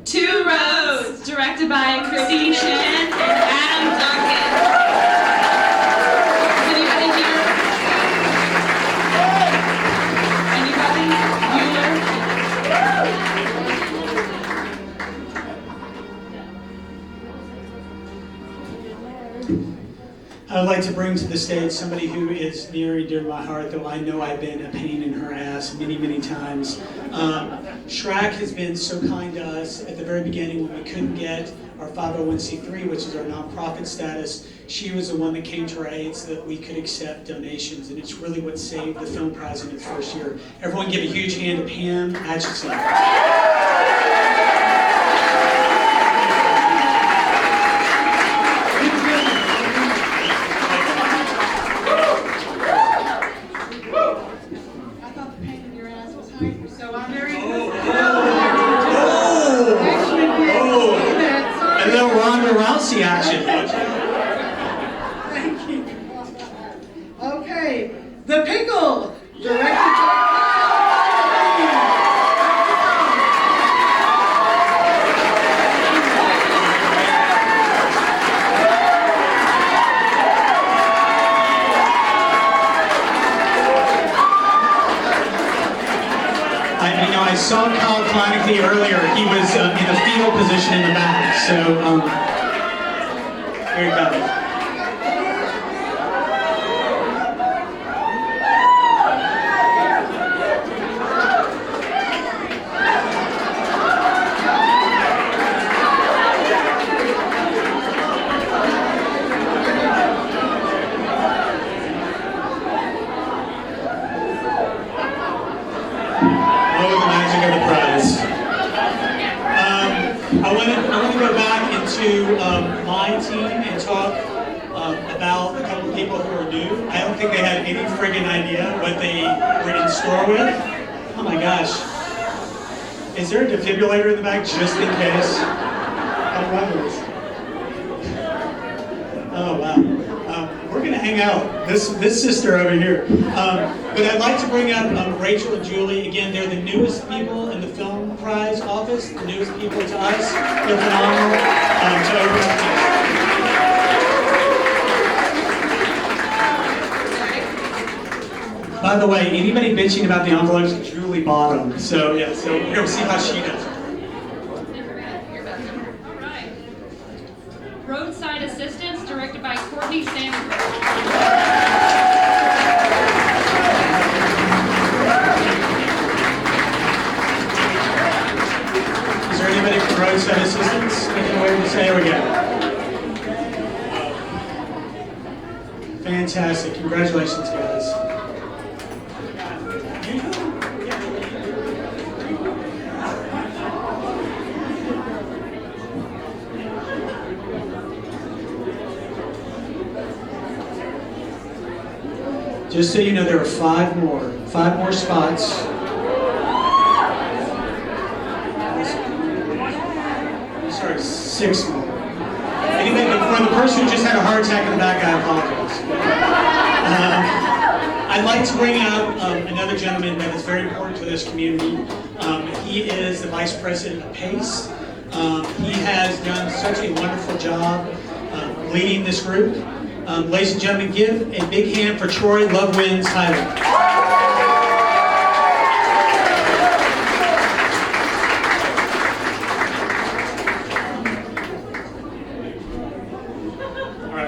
Two Roads, directed by Christine Shin and Adam Duncan. Anybody here? I would like to bring to the stage somebody who is near and dear to my heart, though I know I've been a pain in her ass many, many times. Shrek has been so kind to us at the very beginning when we couldn't get our 501c3, which is our nonprofit status. She was the one that came to our aid so that we could accept donations, and it's really what saved the film prize in its first year. Everyone give a huge hand to Pam Atchison. Action. Thank you. Okay, The Pickle, directed by I saw Kyle Kleineke earlier. He was in a fetal position in the back, so here he comes. I want to go back into my team and talk about a couple of people who are new. I don't think they had any friggin' idea what they were in store with. Oh my gosh. Is there a defibrillator in the back just in case? I wonder. Oh wow. We're going to hang out. This sister over here. But I'd like to bring up Rachel and Julie. Again, they're the newest people in the Film Prize office, the newest people to us. They're phenomenal. By the way, anybody bitching about the envelopes, Julie bought them. So yeah, so here we'll see how she does. All right. Roadside Assistance, directed by Courtney Sanders. Is there anybody from Roadside Assistance? Making a way to say, here we go. Fantastic. Congratulations, guys. Just so you know, there are five more spots. Sorry, 6 more. Anybody, for the person who just had a heart attack in the back, I apologize. I'd like to bring out another gentleman that is very important to this community. He is the Vice President of PACE. He has done such a wonderful job leading this group. Ladies and gentlemen, give a big hand for Troy Lovewins Highland.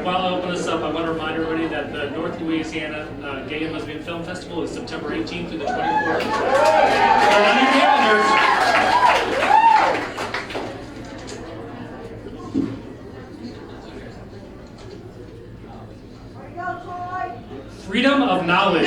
While I open this up, I want to remind everybody that the North Louisiana Gay and Lesbian Film Festival is September 18th through the 24th. Freedom of Knowledge.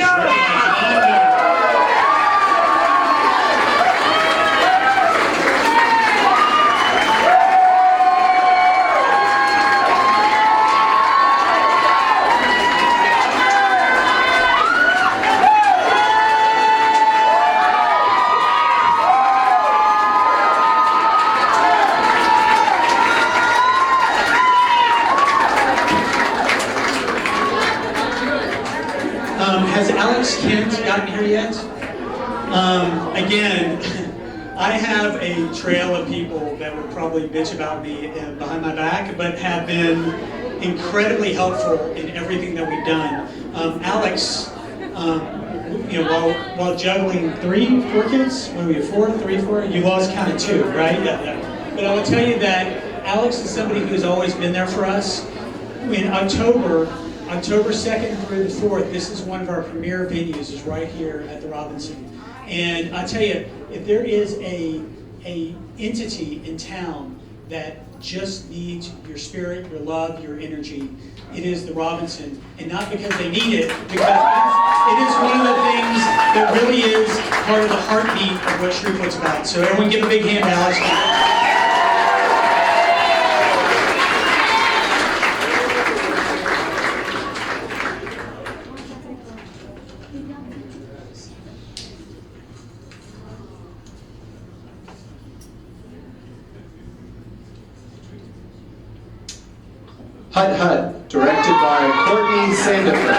hasn't gotten here yet. Again, I have a trail of people that would probably bitch about me behind my back, but have been incredibly helpful in everything that we've done. Alex, while juggling 3-4 kids, when we have 4, you lost count of 2, right? Yeah. But I will tell you that Alex is somebody who's always been there for us. In October 2nd through the 4th, this is one of our premier venues, is right here at the Robinson. And I tell you, if there is a entity in town that just needs your spirit, your love, your energy, it is the Robinson. And not because they need it, because it is one of the things that really is part of the heartbeat of what Shreveport's about. So everyone give a big hand to Alex. Hut Hut, directed by Courtney Sandiford.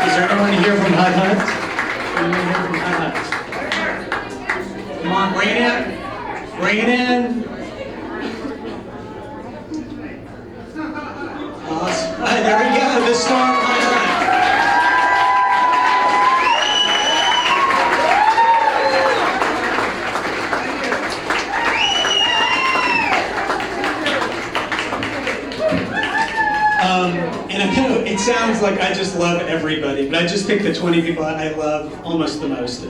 Is there anyone here from Hut Hut? Anyone here from Hut Hut? Come on, bring it in. Bring it in. Awesome. There we go, the star of Hut Hut. And I know it sounds like I just love everybody, but I just picked the 20 people I love almost the most.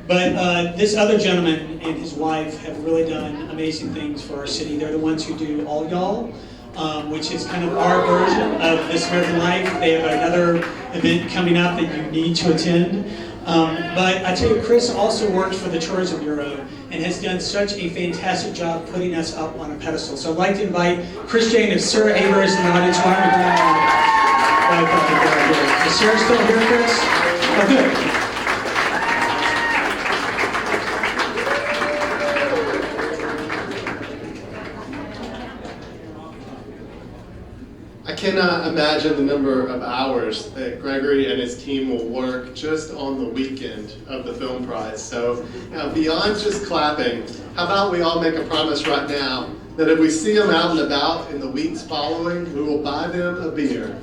But this other gentleman and his wife have really done amazing things for our city. They're the ones who do All Y'all, which is kind of our version of This American Life. They have another event coming up that you need to attend. But I tell you, Chris also works for the Tourism Bureau and has done such a fantastic job putting us up on a pedestal. So I'd like to invite Chris Jane and Sarah Aber is in the audience. Why don't we bring them on? Is Sarah still here, Chris? Oh, good. I cannot imagine the number of hours that Gregory and his team will work just on the weekend of the film prize. So beyond just clapping, how about we all make a promise right now that if we see them out and about in the weeks following, we will buy them a beer.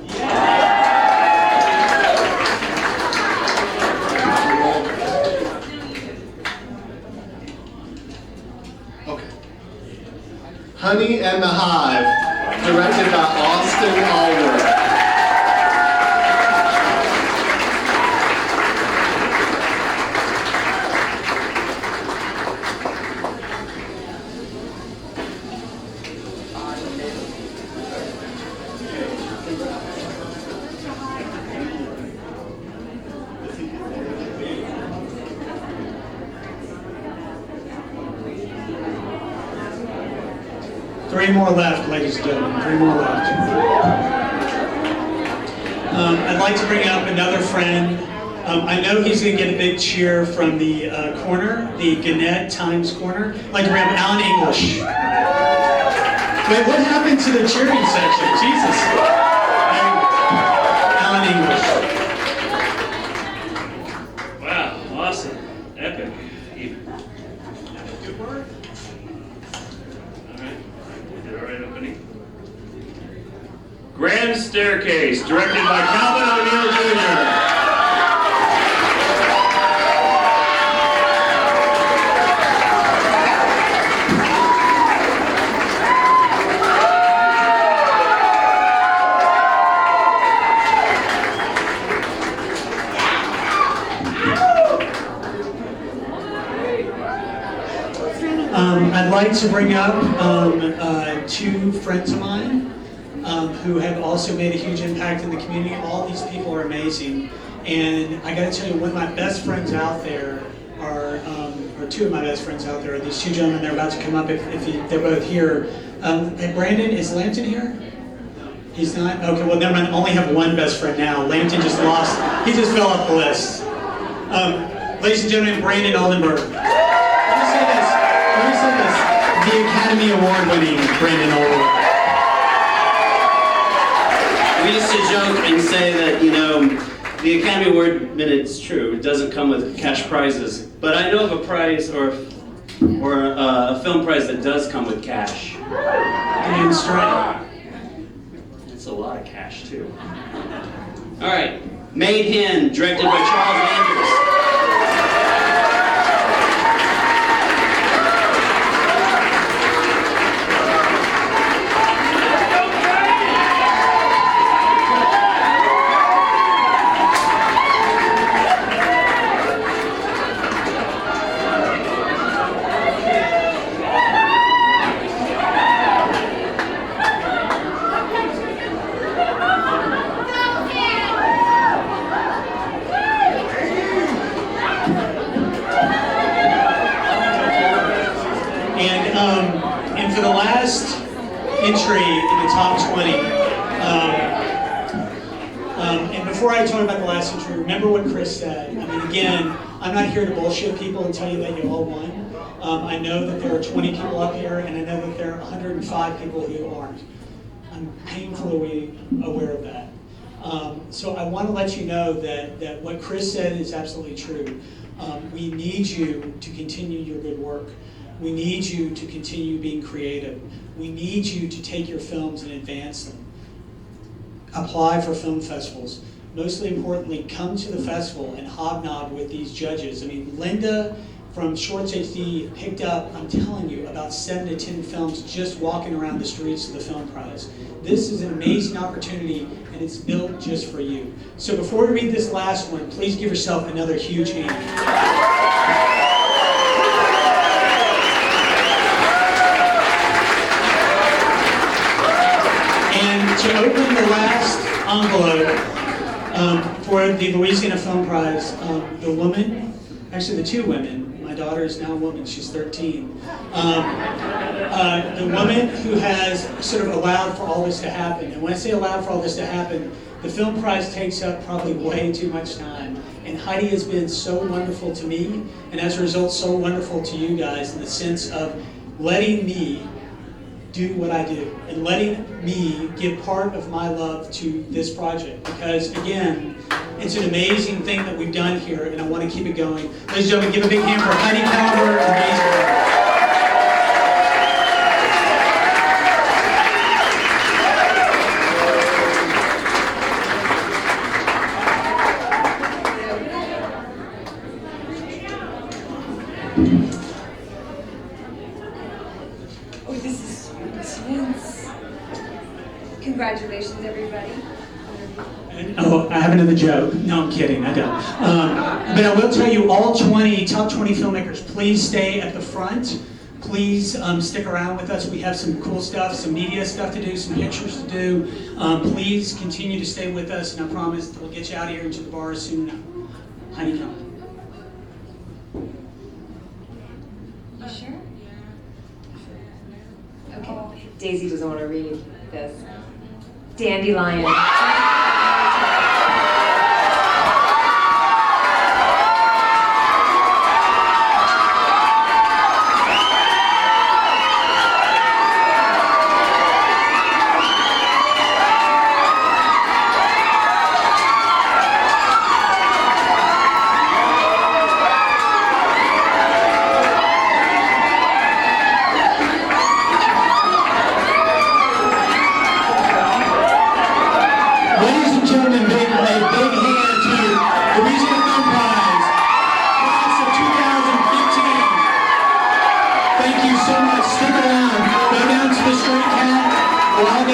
Okay. Honey and the Hive. Directed by Austin Allwood. Three more left, ladies and gentlemen. 3 more left. I'd like to bring up another friend. I know he's going to get a big cheer from the corner, the Gannett Times corner. I'd like to bring up Alan English. Wait, what happened to the cheering section? Jesus. Alan English. Wow, awesome. Epic. Even. Good work. All right, opening. Grand Staircase, directed by Calvin O'Neill Jr. I'd like to bring up 2 friends of mine who have also made a huge impact in the community. All these people are amazing. And I gotta tell you, one of my best friends out there are, or 2 of my best friends out there are these 2 gentlemen. They're about to come up if they're both here. Hey, Brandon, is Lampton here? He's not? Okay, well, never mind. I only have one best friend now. Lampton just lost. He just fell off the list. Ladies and gentlemen, Brandon Oldenburg. Let me say this. the Academy Award-winning Brandon Orwell. We used to joke and say that, you know, the Academy Award, and it's true, it doesn't come with cash prizes. But I know of a prize or a film prize that does come with cash. Damn straight. It's a lot of cash, too. All right, Made Hen, directed by Charles Andrews. And for the last entry in the top 20, and before I talk about the last entry, remember what Chris said. I mean, again, I'm not here to bullshit people and tell you that you all won. I know that there are 20 people up here, and I know that there are 105 people who aren't. I'm painfully aware of that. So I want to let you know that what Chris said is absolutely true. We need you to continue your good work. We need you to continue being creative. We need you to take your films and advance them. Apply for film festivals. Mostly importantly, come to the festival and hobnob with these judges. I mean, Linda from Shorts HD picked up, I'm telling you, about 7 to 10 films just walking around the streets of the Film Prize. This is an amazing opportunity, and it's built just for you. So before we read this last one, please give yourself another huge hand. And to open the last envelope for the Louisiana Film Prize, the woman, actually the two women, my daughter is now a woman, she's 13. The woman who has sort of allowed for all this to happen, and when I say allowed for all this to happen, the Film Prize takes up probably way too much time. And Heidi has been so wonderful to me, and as a result, so wonderful to you guys in the sense of letting me do what I do and letting me give part of my love to this project. Because again, it's an amazing thing that we've done here, and I want to keep it going. Ladies and gentlemen, give a big hand for Heidi Calver. Amazing. Oh, this is intense. Congratulations, everybody. Oh, I have another joke. No, I'm kidding, I don't. But I will tell you, all top 20 filmmakers, please stay at the front. Please stick around with us. We have some cool stuff, some media stuff to do, some pictures to do. Please continue to stay with us, and I promise we'll get you out of here into the bars soon enough. Heidi, come. You sure? Okay. Daisy doesn't want to read this. Dandelion. Thank you so much. Stick around. Go down to the Straight Cat. We'll all be